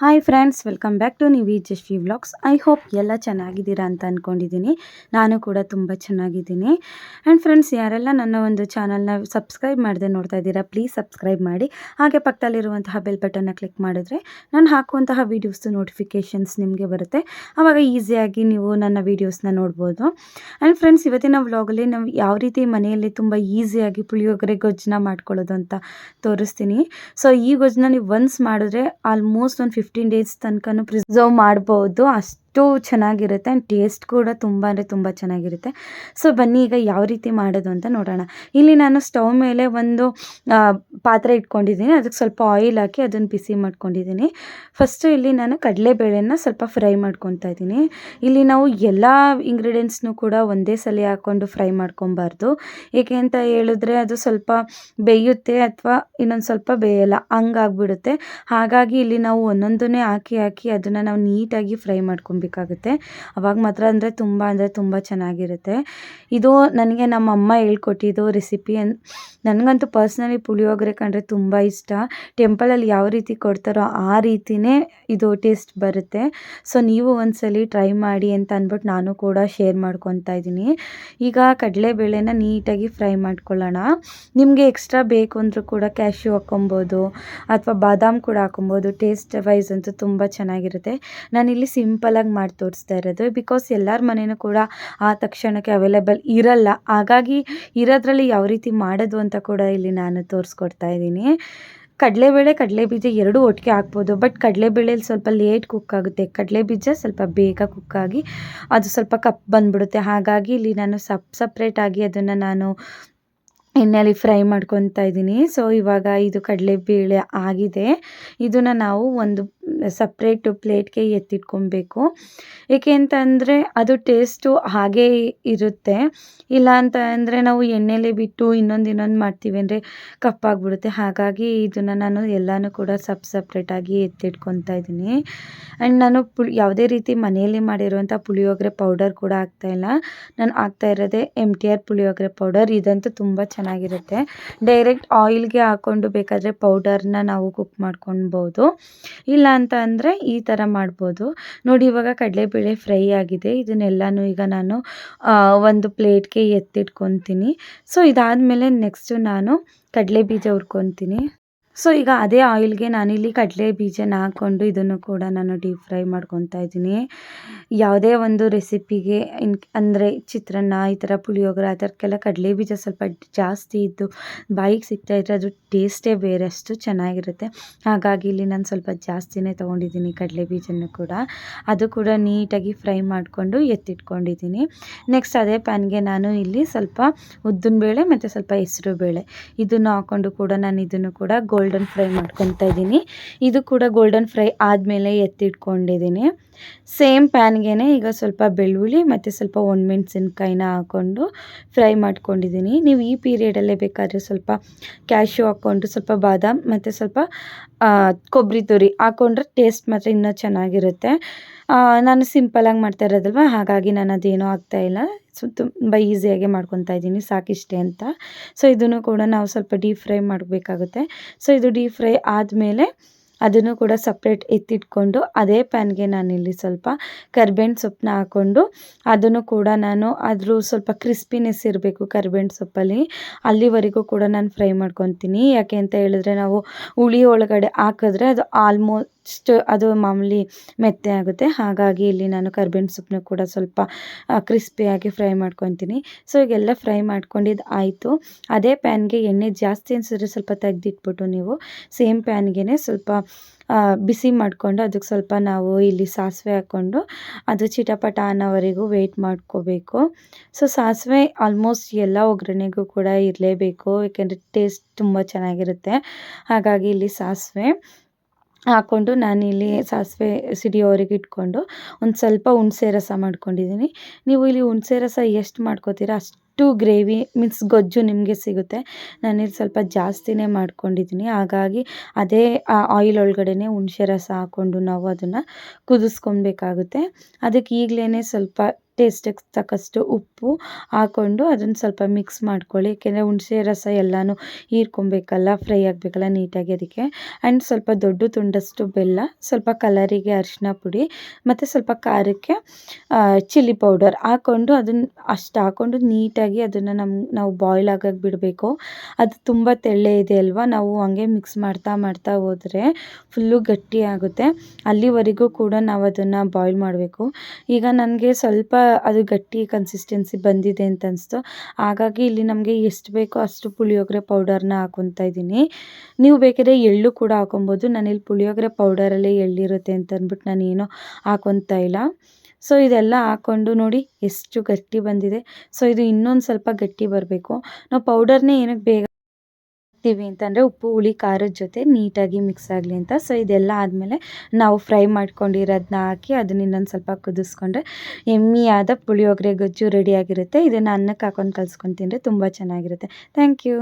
Hi friends, welcome back to ನೀವು Jashvi vlogs. I hope ಎಲ್ಲ ಚೆನ್ನಾಗಿದ್ದೀರಾ ಅಂತ ಅಂದ್ಕೊಂಡಿದ್ದೀನಿ. ನಾನು ಕೂಡ ತುಂಬ ಚೆನ್ನಾಗಿದ್ದೀನಿ. ಆ್ಯಂಡ್ ಫ್ರೆಂಡ್ಸ್, ಯಾರೆಲ್ಲ ನನ್ನ ಒಂದು ಚಾನಲ್ನ ಸಬ್ಸ್ಕ್ರೈಬ್ ಮಾಡದೆ ನೋಡ್ತಾ ಇದ್ದೀರಾ, ಪ್ಲೀಸ್ ಸಬ್ಸ್ಕ್ರೈಬ್ ಮಾಡಿ. ಹಾಗೆ ಪಕ್ಕದಲ್ಲಿರುವಂತಹ ಬೆಲ್ ಬಟನ್ನ ಕ್ಲಿಕ್ ಮಾಡಿದ್ರೆ ನಾನು ಹಾಕುವಂತಹ ವೀಡಿಯೋಸ್ದು ನೋಟಿಫಿಕೇಷನ್ಸ್ ನಿಮಗೆ ಬರುತ್ತೆ. ಆವಾಗ ಈಸಿಯಾಗಿ ನೀವು ನನ್ನ ವೀಡಿಯೋಸ್ನ ನೋಡ್ಬೋದು. ಆ್ಯಂಡ್ ಫ್ರೆಂಡ್ಸ್, ಇವತ್ತಿನ ವ್ಲಾಗಲ್ಲಿ ನಾವು ಯಾವ ರೀತಿ ಮನೆಯಲ್ಲಿ ತುಂಬ ಈಸಿಯಾಗಿ ಪುಳಿಯೋಗರೆ ಗೊಜ್ಜನ್ನ ಮಾಡ್ಕೊಳ್ಳೋದು ಅಂತ ತೋರಿಸ್ತೀನಿ. ಸೊ ಈ ಗೊಜ್ಜನ್ನ ನೀವು ಒನ್ಸ್ ಮಾಡಿದ್ರೆ ಆಲ್ಮೋಸ್ಟ್ ಒಂದು 15 ಡೇಸ್ ತನಕನೂ ಪ್ರಿಸರ್ವ್ ಮಾಡ್ಬೋದು. ಅಷ್ಟು ಚೆನ್ನಾಗಿರುತ್ತೆ ಆ್ಯಂಡ್ ಟೇಸ್ಟ್ ಕೂಡ ತುಂಬ ಅಂದರೆ ತುಂಬ ಚೆನ್ನಾಗಿರುತ್ತೆ. ಸೊ ಬನ್ನಿ ಈಗ ಯಾವ ರೀತಿ ಮಾಡೋದು ಅಂತ ನೋಡೋಣ. ಇಲ್ಲಿ ನಾನು ಸ್ಟವ್ ಮೇಲೆ ಒಂದು ಪಾತ್ರೆ ಇಟ್ಕೊಂಡಿದ್ದೀನಿ. ಅದಕ್ಕೆ ಸ್ವಲ್ಪ ಆಯಿಲ್ ಹಾಕಿ ಅದನ್ನು ಬಿಸಿ ಮಾಡ್ಕೊಂಡಿದ್ದೀನಿ. ಫಸ್ಟು ಇಲ್ಲಿ ನಾನು ಕಡಲೆಬೇಳೆನ ಸ್ವಲ್ಪ ಫ್ರೈ ಮಾಡ್ಕೊತಾ ಇದ್ದೀನಿ. ಇಲ್ಲಿ ನಾವು ಎಲ್ಲ ಇಂಗ್ರೀಡಿಯೆಂಟ್ಸ್ನೂ ಕೂಡ ಒಂದೇ ಸಲ ಹಾಕ್ಕೊಂಡು ಫ್ರೈ ಮಾಡ್ಕೊಬಾರ್ದು. ಏಕೆ ಅಂತ ಹೇಳಿದ್ರೆ ಅದು ಸ್ವಲ್ಪ ಬೇಯುತ್ತೆ ಅಥವಾ ಇನ್ನೊಂದು ಸ್ವಲ್ಪ ಬೇಯಲ್ಲ, ಹಂಗಾಗ್ಬಿಡುತ್ತೆ. ಹಾಗಾಗಿ ಇಲ್ಲಿ ನಾವು ಒಂದೊಂದನ್ನೇ ಹಾಕಿ ಅದನ್ನು ನಾವು ನೀಟಾಗಿ ಫ್ರೈ ಮಾಡ್ಕೊಬೇಕಾಗುತ್ತೆ. ಅವಾಗ ಮಾತ್ರ ಅಂದರೆ ತುಂಬ ಚೆನ್ನಾಗಿರುತ್ತೆ. ಇದು ನನಗೆ ನಮ್ಮ ಅಮ್ಮ ಹೇಳ್ಕೊಟ್ಟಿದ್ದು ರೆಸಿಪಿ. ನನಗಂತೂ ಪರ್ಸ್ನಲಿ ಪುಳಿಯೋಗರೆ ಕಂಡ್ರೆ ತುಂಬ ಇಷ್ಟ. ಟೆಂಪಲಲ್ಲಿ ಯಾವ ರೀತಿ ಕೊಡ್ತಾರೋ ಆ ರೀತಿಯೇ ಇದು ಟೇಸ್ಟ್ ಬರುತ್ತೆ. ಸೊ ನೀವು ಒಂದ್ಸಲಿ ಟ್ರೈ ಮಾಡಿ ಅಂತ ಅಂದ್ಬಿಟ್ಟು ನಾನು ಕೂಡ ಶೇರ್ ಮಾಡ್ಕೊತಾ ಇದ್ದೀನಿ. ಈಗ ಕಡಲೆಬೇಳೆನ ನೀಟಾಗಿ ಫ್ರೈ ಮಾಡ್ಕೊಳ್ಳೋಣ. ನಿಮಗೆ ಎಕ್ಸ್ಟ್ರಾ ಬೇಕು ಅಂದರೂ ಕೂಡ ಕ್ಯಾಶ್ಯೂ ಹಾಕ್ಕೊಬೋದು ಅಥವಾ ಬಾದಾಮ್ ಕೂಡ ಹಾಕ್ಕೊಬೋದು. ಟೇಸ್ಟ್ ವೈಸ್ ಅಂತೂ ತುಂಬ ಚೆನ್ನಾಗಿರುತ್ತೆ. ನಾನಿಲ್ಲಿ ಸಿಂಪಲಾಗಿ ಮಾಡಿ ತೋರಿಸ್ತಾ ಇರೋದು, ಬಿಕಾಸ್ ಎಲ್ಲರ ಮನೆಯೂ ಕೂಡ ಆ ತಕ್ಷಣಕ್ಕೆ ಅವೈಲೇಬಲ್ ಇರಲ್ಲ. ಹಾಗಾಗಿ ಇರೋದ್ರಲ್ಲಿ ಯಾವ ರೀತಿ ಮಾಡೋದು ಅಂತ ಕೂಡ ಇಲ್ಲಿ ನಾನು ತೋರಿಸ್ಕೊಡ್ತಾ ಇದ್ದೀನಿ. ಕಡಲೆಬೀಜ ಎರಡೂ ಒಟ್ಟಿಗೆ ಹಾಕ್ಬೋದು. ಬಟ್ ಕಡಲೆಬೇಳೆಯಲ್ಲಿ ಸ್ವಲ್ಪ ಲೇಟ್ ಕುಕ್ ಆಗುತ್ತೆ, ಕಡಲೆಬೀಜ ಸ್ವಲ್ಪ ಬೇಗ ಕುಕ್ಕಾಗಿ ಅದು ಸ್ವಲ್ಪ ಕಪ್ ಬಂದುಬಿಡುತ್ತೆ. ಹಾಗಾಗಿ ಇಲ್ಲಿ ನಾನು ಸಪ್ರೇಟಾಗಿ ಅದನ್ನು ನಾನು ಎಣ್ಣೆಯಲ್ಲಿ ಫ್ರೈ ಮಾಡ್ಕೊತಾ ಇದ್ದೀನಿ. ಸೊ ಇವಾಗ ಇದು ಕಡಲೆಬೇಳೆ ಆಗಿದೆ. ಇದನ್ನು ನಾವು ಒಂದು ಸಪ್ರೇಟು ಪ್ಲೇಟ್ಗೆ ಎತ್ತಿಟ್ಕೊಬೇಕು. ಏಕೆ ಅಂತ ಅಂದರೆ ಅದು ಟೇಸ್ಟು ಹಾಗೇ ಇರುತ್ತೆ. ಇಲ್ಲ ಅಂತ ಅಂದರೆ ನಾವು ಎಣ್ಣೆಲೆ ಬಿಟ್ಟು ಇನ್ನೊಂದು ಮಾಡ್ತೀವಿ ಅಂದರೆ ಕಪ್ಪಾಗ್ಬಿಡುತ್ತೆ. ಹಾಗಾಗಿ ಇದನ್ನು ನಾನು ಎಲ್ಲನೂ ಕೂಡ ಸಪ್ರೇಟಾಗಿ ಎತ್ತಿಟ್ಕೊತಾ ಇದ್ದೀನಿ. ಆ್ಯಂಡ್ ನಾನು ಯಾವುದೇ ರೀತಿ ಮನೆಯಲ್ಲಿ ಮಾಡಿರುವಂಥ ಪುಳಿಯೋಗರೆ ಪೌಡರ್ ಕೂಡ ಹಾಕ್ತಾಯಿಲ್ಲ. ನಾನು ಹಾಕ್ತಾ ಇರೋದೇ MTR ಪುಳಿಯೋಗರೆ ಪೌಡರ್. ಇದಂತೂ ತುಂಬ ಚೆನ್ನಾಗಿರುತ್ತೆ. ಡೈರೆಕ್ಟ್ ಆಯಿಲ್ಗೆ ಹಾಕ್ಕೊಂಡು ಬೇಕಾದರೆ ಪೌಡರ್ನ ನಾವು ಕುಕ್ ಮಾಡ್ಕೊಳ್ಬೋದು. ಇಲ್ಲ ಅಂತ ಅಂದರೆ ಈ ಥರ ಮಾಡ್ಬೋದು. ನೋಡಿ, ಇವಾಗ ಕಡಲೆಬೇಳೆ ಫ್ರೈ ಆಗಿದೆ. ಇದನ್ನೆಲ್ಲನೂ ಈಗ ನಾನು ಒಂದು ಪ್ಲೇಟ್ಗೆ ಎತ್ತಿಟ್ಕೊತೀನಿ. ಸೊ ಇದಾದಮೇಲೆ ನೆಕ್ಸ್ಟು ನಾನು ಕಡಲೆಬೀಜ ಹುರ್ಕೊತೀನಿ. ಸೊ ಈಗ ಅದೇ ಆಯಿಲ್ಗೆ ನಾನಿಲ್ಲಿ ಕಡಲೆ ಬೀಜನ ಹಾಕ್ಕೊಂಡು ಇದನ್ನು ಕೂಡ ನಾನು ಡೀಪ್ ಫ್ರೈ ಮಾಡ್ಕೊತಾ ಇದ್ದೀನಿ. ಯಾವುದೇ ಒಂದು ರೆಸಿಪಿಗೆ ಅಂದರೆ ಚಿತ್ರಾನ್ನ, ಈ ಥರ ಪುಳಿಯೋಗರೆ, ಆ ಥರಕ್ಕೆಲ್ಲ ಕಡಲೆ ಬೀಜ ಸ್ವಲ್ಪ ಜಾಸ್ತಿ ಇದ್ದು ಬಾಯಿಗೆ ಸಿಗ್ತಾಯಿದ್ರೆ ಅದು ಟೇಸ್ಟೇ ಬೇರೆ, ಅಷ್ಟು ಚೆನ್ನಾಗಿರುತ್ತೆ. ಹಾಗಾಗಿ ಇಲ್ಲಿ ನಾನು ಸ್ವಲ್ಪ ಜಾಸ್ತಿನೇ ತೊಗೊಂಡಿದ್ದೀನಿ ಕಡಲೆ ಬೀಜನೂ ಕೂಡ. ಅದು ಕೂಡ ನೀಟಾಗಿ ಫ್ರೈ ಮಾಡಿಕೊಂಡು ಎತ್ತಿಟ್ಕೊಂಡಿದ್ದೀನಿ. ನೆಕ್ಸ್ಟ್ ಅದೇ ಪ್ಯಾನ್ಗೆ ನಾನು ಇಲ್ಲಿ ಸ್ವಲ್ಪ ಉದ್ದಿನಬೇಳೆ ಮತ್ತು ಸ್ವಲ್ಪ ಹೆಸರುಬೇಳೆ ಇದನ್ನು ಹಾಕ್ಕೊಂಡು ಕೂಡ ನಾನು ಇದನ್ನು ಕೂಡ ಗೋಲ್ಡನ್ ಫ್ರೈ ಮಾಡ್ಕೊತಾ ಇದ್ದೀನಿ. ಇದು ಕೂಡ ಗೋಲ್ಡನ್ ಫ್ರೈ ಆದಮೇಲೆ ಎತ್ತಿಟ್ಕೊಂಡಿದ್ದೀನಿ. ಸೇಮ್ ಪ್ಯಾನ್ಗೆ ಈಗ ಸ್ವಲ್ಪ ಬೆಳ್ಳುಳ್ಳಿ ಮತ್ತು ಸ್ವಲ್ಪ ಒಣಮೆಣಸಿನ್ಕಾಯಿನ ಹಾಕ್ಕೊಂಡು ಫ್ರೈ ಮಾಡ್ಕೊಂಡಿದ್ದೀನಿ. ನೀವು ಈ ಪೀರಿಯಡಲ್ಲೇ ಬೇಕಾದರೆ ಸ್ವಲ್ಪ ಕ್ಯಾಶ್ಯೂ ಹಾಕ್ಕೊಂಡು ಸ್ವಲ್ಪ ಬಾದಾಮ್ ಮತ್ತು ಸ್ವಲ್ಪ ಕೊಬ್ಬರಿ ತುರಿ ಹಾಕ್ಕೊಂಡ್ರೆ ಟೇಸ್ಟ್ ಮಾತ್ರ ಇನ್ನೂ ಚೆನ್ನಾಗಿರುತ್ತೆ. ನಾನು ಸಿಂಪಲಾಗಿ ಮಾಡ್ತಾ ಇರೋದಲ್ವ, ಹಾಗಾಗಿ ನಾನು ಅದೇನೂ ಹಾಕ್ತಾಯಿಲ್ಲ. ಸೊ ತುಂಬ ಈಸಿಯಾಗಿ ಮಾಡ್ಕೊತಾ ಇದ್ದೀನಿ, ಸಾಕಿಷ್ಟೇ ಅಂತ. ಸೊ ಇದನ್ನು ಕೂಡ ನಾವು ಸ್ವಲ್ಪ ಡೀಪ್ ಫ್ರೈ ಮಾಡಬೇಕಾಗುತ್ತೆ. ಸೊ ಇದು ಡೀಪ್ ಫ್ರೈ ಆದಮೇಲೆ ಅದನ್ನು ಕೂಡ ಸಪ್ರೇಟ್ ಎತ್ತಿಟ್ಕೊಂಡು ಅದೇ ಪ್ಯಾನ್ಗೆ ನಾನಿಲ್ಲಿ ಸ್ವಲ್ಪ ಕರ್ಬೇವಿನ ಸೊಪ್ಪನ್ನ ಹಾಕ್ಕೊಂಡು ಅದನ್ನು ಕೂಡ ನಾನು ಅದ್ರ ಸ್ವಲ್ಪ ಕ್ರಿಸ್ಪಿನೆಸ್ ಇರಬೇಕು ಕರ್ಬೇವಿನ ಸೊಪ್ಪಲ್ಲಿ, ಅಲ್ಲಿವರೆಗೂ ಕೂಡ ನಾನು ಫ್ರೈ ಮಾಡ್ಕೊತೀನಿ. ಯಾಕೆ ಅಂತ ಹೇಳಿದ್ರೆ ನಾವು ಹುಳಿ ಒಳಗಡೆ ಹಾಕಿದ್ರೆ ಅದು ಆಲ್ಮೋಸ್ಟ್ ಅದು ಮಾಮೂಲಿ ಮೆತ್ತೆ ಆಗುತ್ತೆ. ಹಾಗಾಗಿ ಇಲ್ಲಿ ನಾನು ಕರ್ಬೇವಿನ ಸೊಪ್ಪನ್ನ ಕೂಡ ಸ್ವಲ್ಪ ಕ್ರಿಸ್ಪಿಯಾಗಿ ಫ್ರೈ ಮಾಡ್ಕೊತೀನಿ. ಸೊ ಈಗೆಲ್ಲ ಫ್ರೈ ಮಾಡ್ಕೊಂಡಿದ್ದು ಆಯಿತು. ಅದೇ ಪ್ಯಾನ್ಗೆ ಎಣ್ಣೆ ಜಾಸ್ತಿ ಅನಿಸಿದ್ರೆ ಸ್ವಲ್ಪ ತೆಗೆದಿಟ್ಬಿಟ್ಟು ನೀವು ಸೇಮ್ ಪ್ಯಾನ್ಗೆ ಸ್ವಲ್ಪ ಬಿಸಿ ಮಾಡಿಕೊಂಡು ಅದಕ್ಕೆ ಸ್ವಲ್ಪ ನಾವು ಇಲ್ಲಿ ಸಾಸಿವೆ ಹಾಕ್ಕೊಂಡು ಅದು ಚಿಟಪಟ ಅನ್ನೋವರೆಗೂ ವೆಯ್ಟ್ ಮಾಡ್ಕೋಬೇಕು. ಸೊ ಸಾಸಿವೆ ಆಲ್ಮೋಸ್ಟ್ ಎಲ್ಲ ಒಗ್ಗರಣೆಗೂ ಕೂಡ ಇರಲೇಬೇಕು, ಏಕೆಂದರೆ ಟೇಸ್ಟ್ ತುಂಬ ಚೆನ್ನಾಗಿರುತ್ತೆ. ಹಾಗಾಗಿ ಇಲ್ಲಿ ಸಾಸಿವೆ ಹಾಕ್ಕೊಂಡು ನಾನಿಲ್ಲಿ ಸಾಸಿವೆ ಸಿಡಿಯೋವರೆಗೆ ಇಟ್ಕೊಂಡು ಒಂದು ಸ್ವಲ್ಪ ಹುಣಸೆ ರಸ ಮಾಡ್ಕೊಂಡಿದ್ದೀನಿ. ನೀವು ಇಲ್ಲಿ ಹುಣಸೆ ರಸ ಎಷ್ಟು ಮಾಡ್ಕೋತೀರ ಅಷ್ಟು ಗ್ರೇವಿ ಮೀನ್ಸ್ ಗೊಜ್ಜು ನಿಮಗೆ ಸಿಗುತ್ತೆ. ನಾನಿಲ್ಲಿ ಸ್ವಲ್ಪ ಜಾಸ್ತಿನೇ ಮಾಡ್ಕೊಂಡಿದ್ದೀನಿ. ಹಾಗಾಗಿ ಅದೇ ಆಯಿಲ್ ಒಳಗಡೆನೇ ಹುಣಸೆ ರಸ ಹಾಕ್ಕೊಂಡು ನಾವು ಅದನ್ನು ಕುದಿಸ್ಕೊಬೇಕಾಗುತ್ತೆ. ಅದಕ್ಕೆ ಈಗಲೇ ಸ್ವಲ್ಪ ಟೇಸ್ಟಿಗೆ ತಕ್ಕಷ್ಟು ಉಪ್ಪು ಹಾಕ್ಕೊಂಡು ಅದನ್ನು ಸ್ವಲ್ಪ ಮಿಕ್ಸ್ ಮಾಡ್ಕೊಳ್ಳಿ. ಏಕೆಂದರೆ ಹುಣಸೆ ರಸ ಎಲ್ಲನೂ ಹೀರ್ಕೊಬೇಕಲ್ಲ, ಫ್ರೈ ಆಗಬೇಕಲ್ಲ ನೀಟಾಗಿ, ಅದಕ್ಕೆ. ಆ್ಯಂಡ್ ಸ್ವಲ್ಪ ದೊಡ್ಡ ತುಂಡಷ್ಟು ಬೆಲ್ಲ, ಸ್ವಲ್ಪ ಕಲರಿಗೆ ಅರಿಶಿನ ಪುಡಿ ಮತ್ತು ಸ್ವಲ್ಪ ಖಾರಕ್ಕೆ ಚಿಲ್ಲಿ ಪೌಡರ್ ಹಾಕ್ಕೊಂಡು ಅದನ್ನು ಅಷ್ಟು ಹಾಕ್ಕೊಂಡು ನೀಟಾಗಿ ಅದನ್ನು ನಾವು ಬಾಯ್ಲ್ ಆಗೋಕ್ಕೆ ಬಿಡಬೇಕು. ಅದು ತುಂಬ ತೆಳ್ಳೆ ಇದೆ ಅಲ್ವಾ, ನಾವು ಹಂಗೆ ಮಿಕ್ಸ್ ಮಾಡ್ತಾ ಮಾಡ್ತಾ ಹೋದರೆ ಫುಲ್ಲು ಗಟ್ಟಿ ಆಗುತ್ತೆ. ಅಲ್ಲಿವರೆಗೂ ಕೂಡ ನಾವು ಅದನ್ನು ಬಾಯ್ಲ್ ಮಾಡಬೇಕು. ಈಗ ನನಗೆ ಸ್ವಲ್ಪ ಅದು ಗಟ್ಟಿ ಕನ್ಸಿಸ್ಟೆನ್ಸಿ ಬಂದಿದೆ ಅಂತ ಅನಿಸ್ತು. ಹಾಗಾಗಿ ಇಲ್ಲಿ ನಮಗೆ ಎಷ್ಟು ಬೇಕೋ ಅಷ್ಟು ಪುಳಿಯೋಗರೆ ಪೌಡರ್ನ ಹಾಕ್ಕೊತಾ ಇದ್ದೀನಿ. ನೀವು ಬೇಕಾದ್ರೆ ಎಳ್ಳು ಕೂಡ ಹಾಕೊಬೋದು. ನಾನಿಲ್ಲಿ ಪುಳಿಯೋಗರೆ ಪೌಡರಲ್ಲೇ ಎಳ್ಳಿರುತ್ತೆ ಅಂತ ಅಂದ್ಬಿಟ್ಟು ನಾನೇನು ಹಾಕ್ಕೊತಾ ಇಲ್ಲ. ಸೊ ಇದೆಲ್ಲ ಹಾಕ್ಕೊಂಡು ನೋಡಿ ಎಷ್ಟು ಗಟ್ಟಿ ಬಂದಿದೆ. ಸೊ ಇದು ಇನ್ನೊಂದು ಸ್ವಲ್ಪ ಗಟ್ಟಿ ಬರಬೇಕು. ನಾವು ಪೌಡರ್ನೇ ಏನಕ್ಕೆ ಬೇಗ ಅಂತಂದರೆ ಉಪ್ಪು ಹುಳಿ ಖಾರದ ಜೊತೆ ನೀಟಾಗಿ ಮಿಕ್ಸ್ ಆಗಲಿ ಅಂತ. ಸೊ ಇದೆಲ್ಲ ಆದಮೇಲೆ ನಾವು ಫ್ರೈ ಮಾಡ್ಕೊಂಡಿರೋದನ್ನ ಹಾಕಿ ಅದನ್ನ ಇನ್ನೊಂದು ಸ್ವಲ್ಪ ಕುದಿಸ್ಕೊಂಡ್ರೆ ಎಮ್ಮಿಯಾದ ಪುಳಿಯೋಗರೆ ಗೊಜ್ಜು ರೆಡಿಯಾಗಿರುತ್ತೆ. ಇದನ್ನು ಅನ್ನಕ್ಕೆ ಹಾಕೊಂಡು ಕಲ್ಸ್ಕೊಂಡು ತಿಂದರೆ ತುಂಬ ಚೆನ್ನಾಗಿರುತ್ತೆ. Thank you.